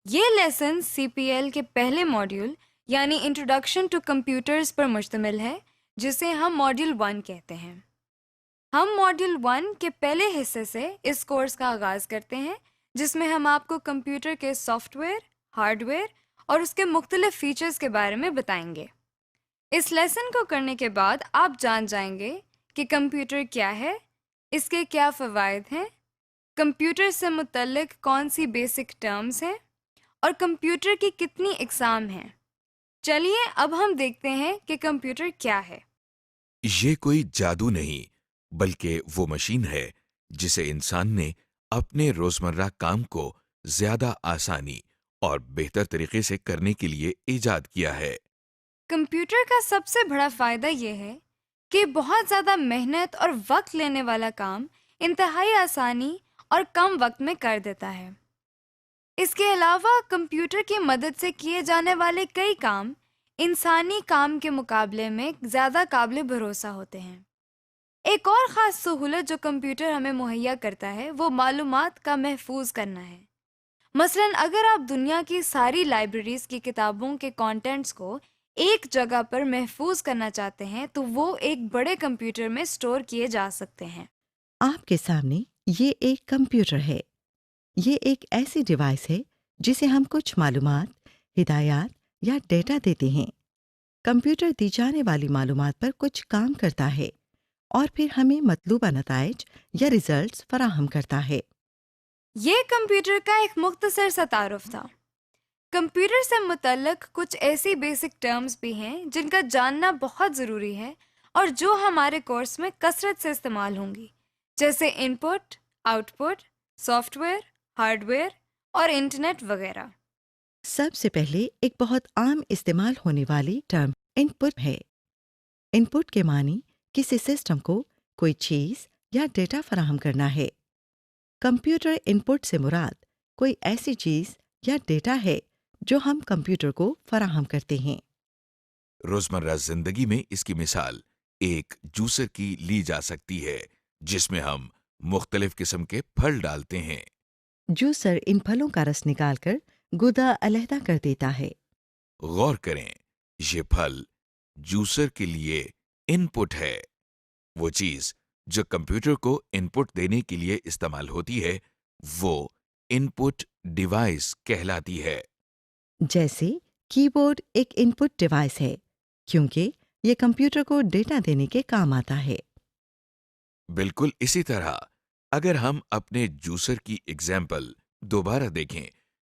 یہ لیسن سی P L کے پہلے ماڈیول یعنی انٹروڈکشن ٹو کمپیوٹرز پر مشتمل ہے، جسے ہم ماڈیول 1 کہتے ہیں۔ ہم ماڈیول 1 کے پہلے حصے سے اس کورس کا آغاز کرتے ہیں، جس میں ہم آپ کو کمپیوٹر کے سافٹ ویئر، ہارڈ ویئر اور اس کے مختلف فیچرز کے بارے میں بتائیں گے۔ اس لیسن کو کرنے کے بعد آپ جان جائیں گے کہ کمپیوٹر کیا ہے، اس کے کیا فوائد ہیں، کمپیوٹر سے متعلق کون سی بیسک ٹرمز ہیں اور کمپیوٹر کی کتنی اقسام ہیں۔ چلیے اب ہم دیکھتے ہیں کہ کمپیوٹر کیا ہے۔ یہ کوئی جادو نہیں، بلکہ وہ مشین ہے جسے انسان نے اپنے روزمرہ کام کو زیادہ آسانی اور بہتر طریقے سے کرنے کے لیے ایجاد کیا ہے۔ کمپیوٹر کا سب سے بڑا فائدہ یہ ہے کہ بہت زیادہ محنت اور وقت لینے والا کام انتہائی آسانی اور کم وقت میں کر دیتا ہے۔ اس کے علاوہ کمپیوٹر کی مدد سے کیے جانے والے کئی کام انسانی کام کے مقابلے میں زیادہ قابل بھروسہ ہوتے ہیں۔ ایک اور خاص سہولت جو کمپیوٹر ہمیں مہیا کرتا ہے وہ معلومات کا محفوظ کرنا ہے۔ مثلاً اگر آپ دنیا کی ساری لائبریریز کی کتابوں کے کانٹینٹس کو ایک جگہ پر محفوظ کرنا چاہتے ہیں تو وہ ایک بڑے کمپیوٹر میں سٹور کیے جا سکتے ہیں۔ آپ کے سامنے یہ ایک کمپیوٹر ہے۔ یہ ایک ایسی ڈیوائس ہے جسے ہم کچھ معلومات، ہدایات یا ڈیٹا دیتے ہیں۔ کمپیوٹر دی جانے والی معلومات پر کچھ کام کرتا ہے اور پھر ہمیں مطلوبہ نتائج یا ریزلٹس فراہم کرتا ہے۔ یہ کمپیوٹر کا ایک مختصر سا تعارف تھا۔ کمپیوٹر سے متعلق کچھ ایسی بیسک ٹرمز بھی ہیں جن کا جاننا بہت ضروری ہے اور جو ہمارے کورس میں کثرت سے استعمال ہوں گی، جیسے input, output, software, hardware اور انٹرنیٹ وغیرہ۔ سب سے پہلے ایک بہت عام استعمال ہونے والی ٹرم ان پٹ ہے۔ ان پٹ کے معنی کسی سسٹم کو کوئی چیز یا ڈیٹا فراہم کرنا ہے۔ کمپیوٹر ان پٹ سے مراد کوئی ایسی چیز یا ڈیٹا ہے جو ہم کمپیوٹر کو فراہم کرتے ہیں۔ روزمرہ زندگی میں اس کی مثال ایک جوسر کی لی جا سکتی ہے، جس میں ہم مختلف قسم کے پھل ڈالتے ہیں۔ جوسر ان پھلوں کا رس نکال کر گودا علیحدہ کر دیتا ہے۔ غور کریں، یہ پھل جوسر کے لیے ان پٹ ہے۔ وہ چیز جو کمپیوٹر کو ان پٹ دینے کے لیے استعمال ہوتی ہے وہ ان پٹ ڈیوائس کہلاتی ہے۔ جیسے کی بورڈ ایک ان پٹ ڈیوائس ہے کیونکہ یہ کمپیوٹر کو ڈیٹا دینے کے کام آتا ہے۔ بالکل اسی طرح اگر ہم اپنے جوسر کی ایگزامپل دوبارہ دیکھیں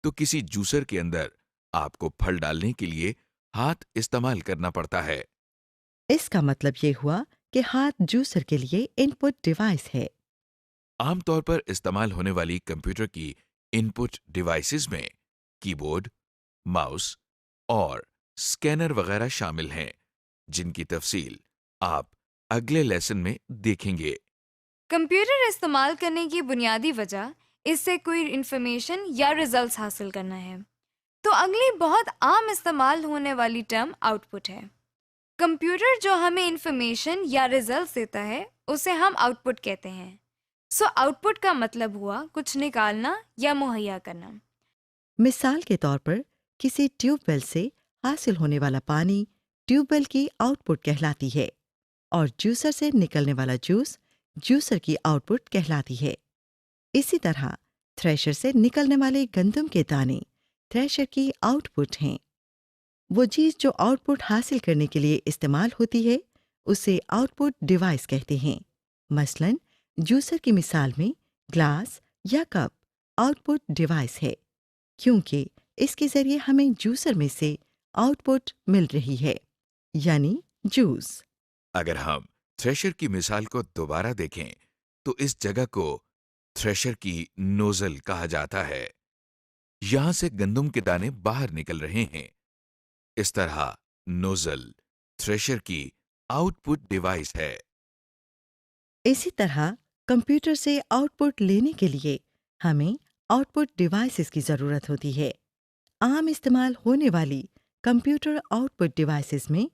تو کسی جوسر کے اندر آپ کو پھل ڈالنے کے لیے ہاتھ استعمال کرنا پڑتا ہے۔ اس کا مطلب یہ ہوا کہ ہاتھ جوسر کے لیے ان پٹ ڈیوائس ہے۔ عام طور پر استعمال ہونے والی کمپیوٹر کی ان پٹ ڈیوائسز میں کی بورڈ، ماؤس اور اسکینر وغیرہ شامل ہیں، جن کی تفصیل آپ اگلے لیسن میں دیکھیں گے۔ کمپیوٹر استعمال کرنے کی بنیادی وجہ اس سے کوئی انفارمیشن یا ریزلٹس حاصل کرنا ہے، تو اگلی بہت عام استعمال ہونے والی ٹرم آؤٹ پٹ ہے۔ کمپیوٹر جو ہمیں انفارمیشن یا ریزلٹس دیتا ہے اسے ہم آؤٹ پٹ کہتے ہیں۔ آؤٹ پٹ کا مطلب ہوا کچھ نکالنا یا مہیا کرنا۔ مثال کے طور پر کسی ٹیوب ویل سے حاصل ہونے والا پانی ٹیوب ویل کی آؤٹ پٹ کہلاتی ہے اور جوسر سے نکلنے والا جوس جوسر کی آؤٹ پٹ کہلاتی ہے۔ اسی طرح تھریشر سے نکلنے والے گندم کے دانے تھریشر کی آؤٹ پٹ ہیں۔ وہ چیز جو آؤٹ پٹ حاصل کرنے کے لیے استعمال ہوتی ہے اسے آؤٹ پٹ ڈیوائس کہتے ہیں۔ مثلاً جوسر کی مثال میں گلاس یا کپ آؤٹ پٹ ڈیوائس ہے کیونکہ اس کے ذریعے ہمیں جوسر میں سے آؤٹ پٹ مل رہی ہے، یعنی جوس۔ اگر ہم تھریشر کی مثال کو دوبارہ دیکھیں تو اس جگہ کو تھریشر کی نوزل کہا جاتا ہے۔ یہاں سے گندم کے دانے باہر نکل رہے ہیں۔ اس طرح نوزل تھریشر کی آؤٹ پٹ ڈیوائس ہے۔ اسی طرح کمپیوٹر سے آؤٹ پٹ لینے کے لیے ہمیں آؤٹ پٹ ڈیوائسز کی ضرورت ہوتی ہے۔ عام استعمال ہونے والی کمپیوٹر آؤٹ پٹ ڈیوائسز میں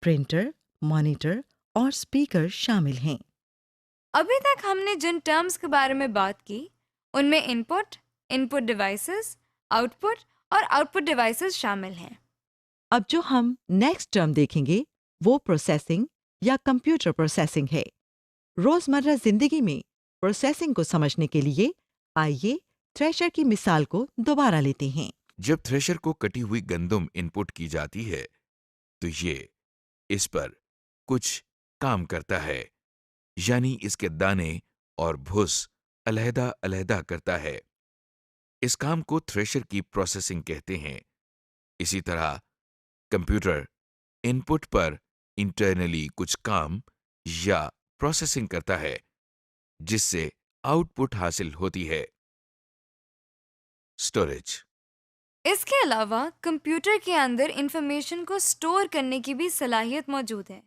پرنٹر، مانیٹر اور اسپیکر شامل ہیں۔ ابھی تک ہم نے جن ٹرمز کے بارے میں بات کی ان میں ان پٹ ڈیوائسز، آؤٹ پٹ اور آؤٹ پٹ ڈیوائسز شامل ہیں۔ اب جو ہم نیکسٹ ٹرم دیکھیں گے وہ پروسیسنگ یا کمپیوٹر پروسیسنگ ہے۔ روزمرہ زندگی میں پروسیسنگ کو سمجھنے کے لیے آئیے تھریشر کی مثال کو دوبارہ لیتے ہیں۔ جب تھریشر کو کٹی ہوئی گندم ان پٹ کی جاتی ہے تو یہ اس پر کچھ کام کرتا ہے، یعنی اس کے دانے اور بھس علیحدہ علیحدہ کرتا ہے۔ اس کام کو تھریشر کی پروسیسنگ کہتے ہیں۔ اسی طرح کمپیوٹر ان پٹ پر انٹرنلی کچھ کام یا پروسیسنگ کرتا ہے جس سے آؤٹ پٹ حاصل ہوتی ہے۔ اسٹوریج۔ اس کے علاوہ کمپیوٹر کے اندر انفارمیشن کو سٹور کرنے کی بھی صلاحیت موجود ہے۔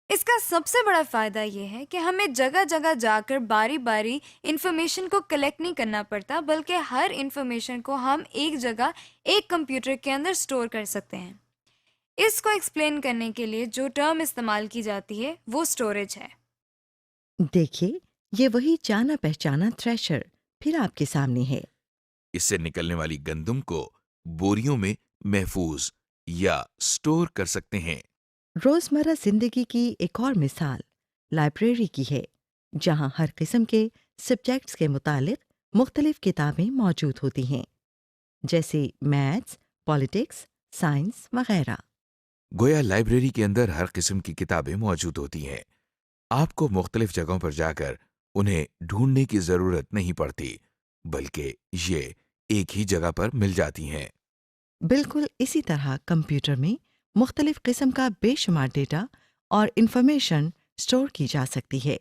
اس کا سب سے بڑا فائدہ یہ ہے کہ ہمیں جگہ جگہ جا کر باری باری انفارمیشن کو کلیکٹ نہیں کرنا پڑتا، بلکہ ہر انفارمیشن کو ہم ایک جگہ ایک کمپیوٹر کے اندر سٹور کر سکتے ہیں۔ اس کو ایکسپلین کرنے کے لیے جو ٹرم استعمال کی جاتی ہے وہ سٹوریج ہے۔ دیکھیے یہ وہی جانا پہچانا تھریشر پھر آپ کے سامنے ہے۔ اس سے نکلنے والی گندم کو بوریوں میں محفوظ یا سٹور کر سکتے ہیں۔ روزمرہ زندگی کی ایک اور مثال لائبریری کی ہے، جہاں ہر قسم کے سبجیکٹس کے متعلق مختلف کتابیں موجود ہوتی ہیں، جیسے میتھس، پالیٹکس، سائنس وغیرہ۔ گویا لائبریری کے اندر ہر قسم کی کتابیں موجود ہوتی ہیں۔ آپ کو مختلف جگہوں پر جا کر انہیں ڈھونڈنے کی ضرورت نہیں پڑتی، بلکہ یہ ایک ہی جگہ پر مل جاتی ہیں۔ بالکل اسی طرح کمپیوٹر میں مختلف قسم کا بے شمار ڈیٹا اور انفارمیشن سٹور کی جا سکتی ہے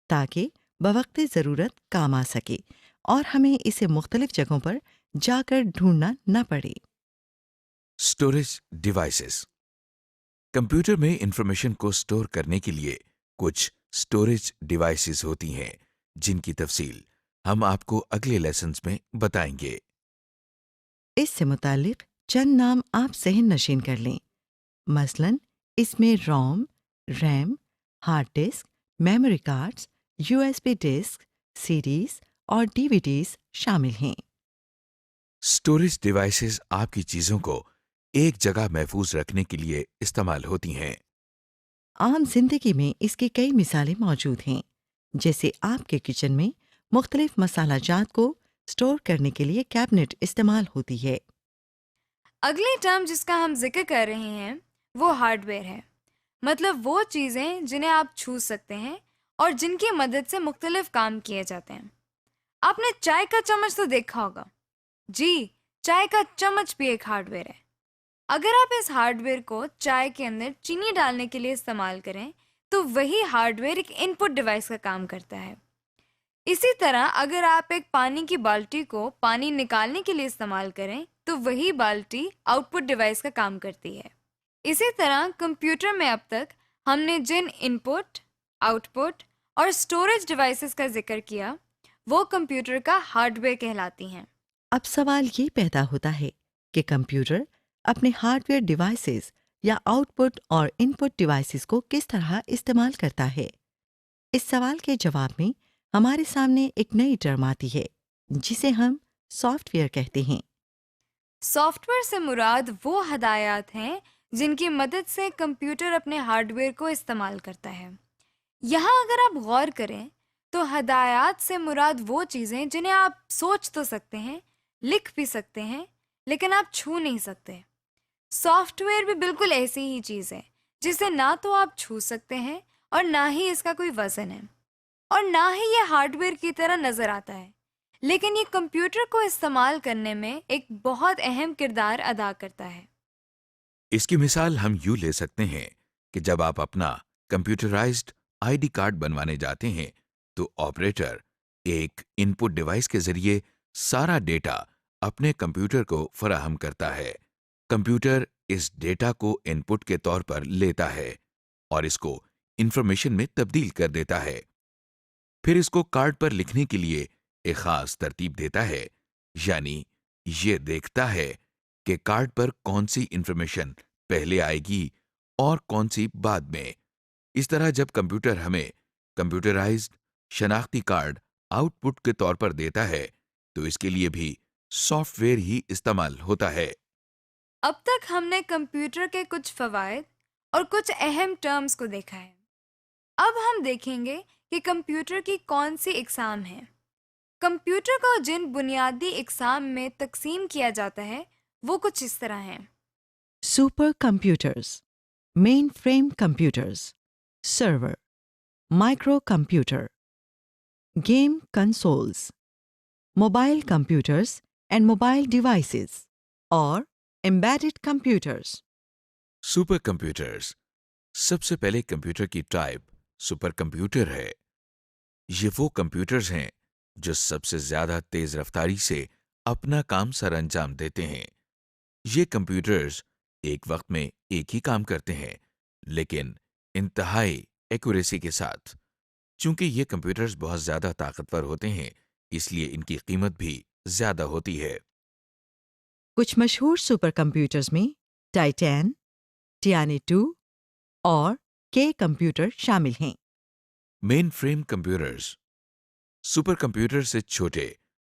تاکہ بوقت ضرورت کام آ سکے اور ہمیں اسے مختلف جگہوں پر جا کر ڈھونڈنا نہ پڑے۔ Storage devices. کمپیوٹر میں انفارمیشن کو سٹور کرنے کے لیے کچھ اسٹوریج ڈیوائسز ہوتی ہیں جن کی تفصیل ہم آپ کو اگلے لیسنز میں بتائیں گے۔ اس سے متعلق چند نام آپ ذہن نشین کر لیں۔ مثلاً اس میں ROM, RAM, hard disk, memory cards, U S B disk, CDs اور ڈی وی ڈیز شامل ہیں۔ اسٹوریج ڈیوائسز آپ کی چیزوں کو ایک جگہ محفوظ رکھنے کے لیے استعمال ہوتی ہیں۔ عام زندگی میں اس کی کئی مثالیں موجود ہیں، جیسے آپ کے کچن میں مختلف مسالہ جات کو سٹور کرنے کے لیے کیبنٹ استعمال ہوتی ہے۔ اگلی ٹرم جس کا ہم ذکر کر رہے ہیں وہ ہارڈ ویئر ہے، مطلب وہ چیزیں جنہیں آپ چھو سکتے ہیں اور جن کی مدد سے مختلف کام کیے جاتے ہیں۔ آپ نے چائے کا چمچ تو دیکھا ہوگا، جی چائے کا چمچ بھی ایک ہارڈ ویئر ہے۔ اگر آپ اس ہارڈ ویئر کو چائے کے اندر چینی ڈالنے کے لیے استعمال کریں تو وہی ہارڈ ویئر ایک ان پٹ ڈیوائس کا کام کرتا ہے۔ اسی طرح اگر آپ ایک پانی کی بالٹی کو پانی نکالنے کے لیے استعمال کریں تو وہی بالٹی آؤٹ پٹ ڈیوائس کا کام کرتی ہے۔ اسی طرح کمپیوٹر میں اب تک ہم نے جن ان پٹ، آؤٹ پٹ اور اسٹوریج ڈیوائسز کا ذکر کیا وہ کمپیوٹر کا ہارڈ ویئر کہلاتی ہیں۔ اب سوال یہ پیدا ہوتا ہے کہ کمپیوٹر اپنے ہارڈ ویئر ڈیوائسز یا آؤٹ پٹ اور ان پٹ ڈیوائسز کو کس طرح استعمال کرتا ہے؟ اس سوال کے جواب میں ہمارے سامنے ایک نئی ٹرم آتی ہے جسے ہم سافٹ ویئر کہتے ہیں۔ سافٹ ویئر سے مراد وہ ہدایات ہیں جن کی مدد سے کمپیوٹر اپنے ہارڈ ویئر کو استعمال کرتا ہے۔ یہاں اگر آپ غور کریں تو ہدایات سے مراد وہ چیزیں جنہیں آپ سوچ تو سکتے ہیں، لکھ بھی سکتے ہیں، لیکن آپ چھو نہیں سکتے۔ سافٹ ویئر بھی بالکل ایسی ہی چیز ہے جسے نہ تو آپ چھو سکتے ہیں اور نہ ہی اس کا کوئی وزن ہے، اور نہ ہی یہ ہارڈ ویئر کی طرح نظر آتا ہے، لیکن یہ کمپیوٹر کو استعمال کرنے میں ایک بہت اہم کردار ادا کرتا ہے۔ اس کی مثال ہم یوں لے سکتے ہیں کہ جب آپ اپنا کمپیوٹرائزڈ آئی ڈی کارڈ بنوانے جاتے ہیں تو آپریٹر ایک ان پٹ ڈیوائس کے ذریعے سارا ڈیٹا اپنے کمپیوٹر کو فراہم کرتا ہے۔ کمپیوٹر اس ڈیٹا کو ان پٹ کے طور پر لیتا ہے اور اس کو انفارمیشن میں تبدیل کر دیتا ہے، پھر اس کو کارڈ پر لکھنے کے لیے ایک خاص ترتیب دیتا ہے، یعنی یہ دیکھتا ہے کہ کارڈ پر کون سی انفارمیشن پہلے آئے گی اور کون سی بعد میں۔ اس طرح جب کمپیوٹر ہمیں کمپیوٹرائزڈ شناختی کارڈ آؤٹ پٹ کے طور پر دیتا ہے تو اس کے لیے بھی سافٹ ویئر ہی استعمال ہوتا ہے۔ اب تک ہم نے کمپیوٹر کے کچھ فوائد اور کچھ اہم ٹرمز کو دیکھا ہے. اب ہم دیکھیں گے کہ کمپیوٹر کی کون سی اقسام ہیں. کمپیوٹر کو جن بنیادی اقسام میں تقسیم کیا جاتا ہے وہ کچھ اس طرح ہیں. Super computers, mainframe computers, server, micro computer, game consoles, mobile computers and mobile devices, اور embedded computers. Super computers. سب سے پہلے کمپیوٹر کی ٹائپ سپر کمپیوٹر ہے. یہ وہ کمپیوٹرز ہیں جو سب سے زیادہ تیز رفتاری سے اپنا کام سر انجام دیتے ہیں. یہ کمپیوٹرز ایک وقت میں ایک ہی کام کرتے ہیں لیکن انتہائی ایکوریسی کے ساتھ. چونکہ یہ کمپیوٹرز بہت زیادہ طاقتور ہوتے ہیں اس لیے ان کی قیمت بھی زیادہ ہوتی ہے. کچھ مشہور سپر کمپیوٹرز میں ٹائٹین، ٹیانے 2 اور کے کمپیوٹر شامل ہیں. مین فریم کمپیوٹرز. سپر کمپیوٹر سے چھوٹے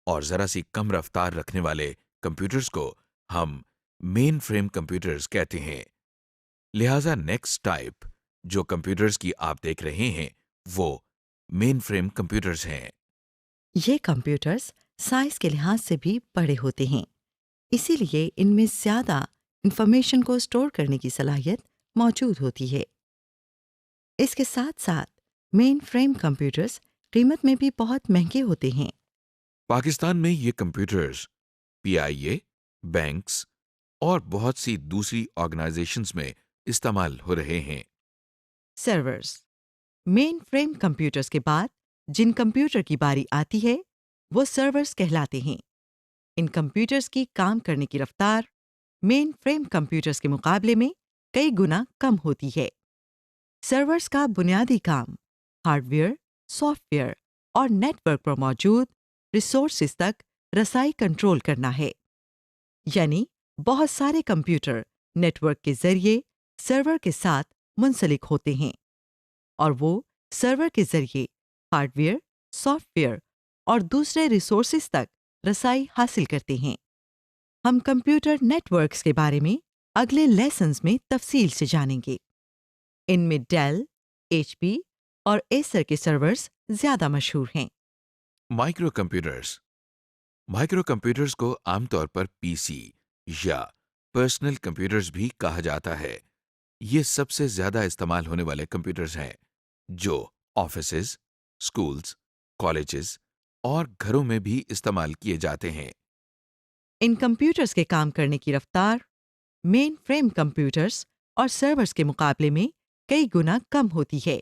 اور ذرا سی کم رفتار رکھنے والے کمپیوٹرز کو ہم مین فریم کمپیوٹرز کہتے ہیں. لہذا نیکسٹ ٹائپ جو کمپیوٹرز کی آپ دیکھ رہے ہیں وہ مین فریم کمپیوٹرز ہیں. یہ کمپیوٹرز سائز کے لحاظ سے بھی بڑے ہوتے ہیں، اسی لیے ان میں زیادہ انفارمیشن کو اسٹور کرنے کی صلاحیت موجود ہوتی ہے. اس کے ساتھ ساتھ مین فریم کمپیوٹرز قیمت میں بھی بہت مہنگے ہوتے ہیں. پاکستان میں یہ کمپیوٹرز PIA، بینکس اور بہت سی دوسری آرگنائزیشنز میں استعمال ہو رہے ہیں. سرورز. مین فریم کمپیوٹرز کے بعد جن کمپیوٹر کی باری آتی ہے وہ سرورز کہلاتے ہیں. ان کمپیوٹرز کی کام کرنے کی رفتار مین فریم کمپیوٹرز کے مقابلے میں کئی گنا کم ہوتی ہے. سرورز کا بنیادی کام ہارڈ ویئر، سافٹ ویئر اور نیٹ ورک پر موجود ریسورسز تک رسائی کنٹرول کرنا ہے. یعنی بہت سارے کمپیوٹر نیٹ ورک کے ذریعے سرور کے ساتھ منسلک ہوتے ہیں اور وہ سرور کے ذریعے ہارڈ ویئر، سافٹ ویئر اور دوسرے ریسورسز تک رسائی حاصل کرتے ہیں. ہم کمپیوٹر نیٹ ورکس کے بارے میں اگلے لیسنز میں تفصیل سے جانیں گے. ان میں ڈیل، HP اور ایسر کے سرورز زیادہ مشہور ہیں. Micro computers. مائکرو کمپیوٹرز کو عام طور پر PC یا پرسنل کمپیوٹرز بھی کہا جاتا ہے. یہ سب سے زیادہ استعمال ہونے والے کمپیوٹرز ہیں جو آفیسز، اسکولز، کالجز اور گھروں میں بھی استعمال کیے جاتے ہیں. ان کمپیوٹرز کے کام کرنے کی رفتار مین فریم کمپیوٹرز اور سرورز کے مقابلے میں کئی گنا کم ہوتی ہے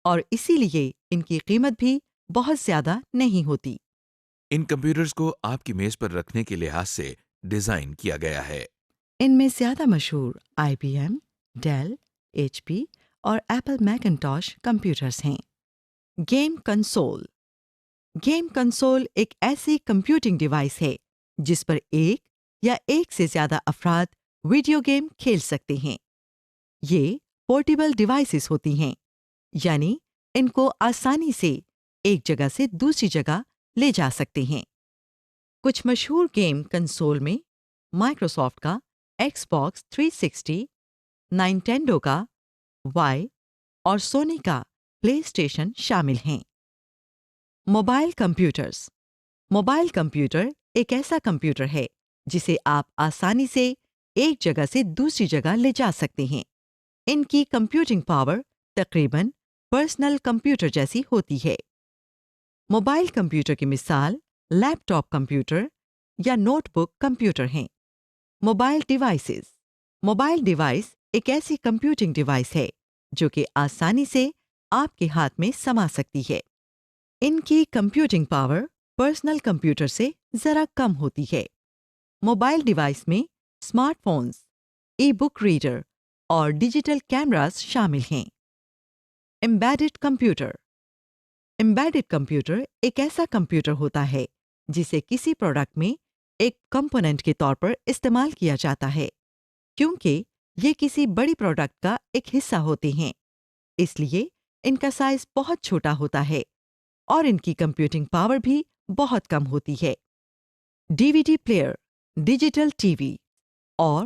اور اسی لیے ان کی قیمت بھی بہت زیادہ نہیں ہوتی. ان کمپیوٹرز کو آپ کی میز پر رکھنے کے لحاظ سے ڈیزائن کیا گیا ہے. ان میں زیادہ مشہور IBM، ڈیل، HP اور ایپل میکنٹاش کمپیوٹرز ہیں. Game console. گیم کنسول ایک ایسی کمپیوٹنگ ڈیوائس ہے جس پر ایک یا ایک سے زیادہ افراد ویڈیو گیم کھیل سکتے ہیں. یہ پورٹیبل ڈیوائسز ہوتی ہیں، یعنی ان کو آسانی سے ایک جگہ سے دوسری جگہ لے جا سکتے ہیں. کچھ مشہور گیم کنسول میں مائکروسافٹ کا Xbox 360، نائنٹینڈو کا وائی اور سونی کا پلے اسٹیشن شامل ہیں. Mobile computers. موبائل کمپیوٹر ایک ایسا کمپیوٹر ہے جسے آپ آسانی سے ایک جگہ سے دوسری جگہ لے جا سکتے ہیں. ان کی کمپیوٹنگ پاور تقریباً پرسنل کمپیوٹر جیسی ہوتی ہے. موبائل کمپیوٹر کی مثال لیپ ٹاپ کمپیوٹر یا نوٹ بک کمپیوٹر ہیں. Mobile devices. موبائل ڈیوائس ایک ایسی کمپیوٹنگ ڈیوائس ہے جو کہ آسانی سے آپ کے ہاتھ میں سما سکتی ہے. ان کی کمپیوٹنگ پاور پرسنل کمپیوٹر سے ذرا کم ہوتی ہے. موبائل ڈیوائس میں اسمارٹ فونز، ای بک ریڈر اور ڈیجیٹل کیمراز شامل ہیں. Embedded computer. ایمبیڈڈ کمپیوٹر ایک ایسا کمپیوٹر ہوتا ہے جسے کسی پروڈکٹ میں ایک کمپوننٹ کے طور پر استعمال کیا جاتا ہے. کیونکہ یہ کسی بڑی پروڈکٹ کا ایک حصہ ہوتے ہیں اس لیے ان کا سائز بہت چھوٹا ہوتا ہے اور ان کی کمپیوٹنگ پاور بھی بہت کم ہوتی ہے. DVD پلیئر، ڈیجیٹل TV اور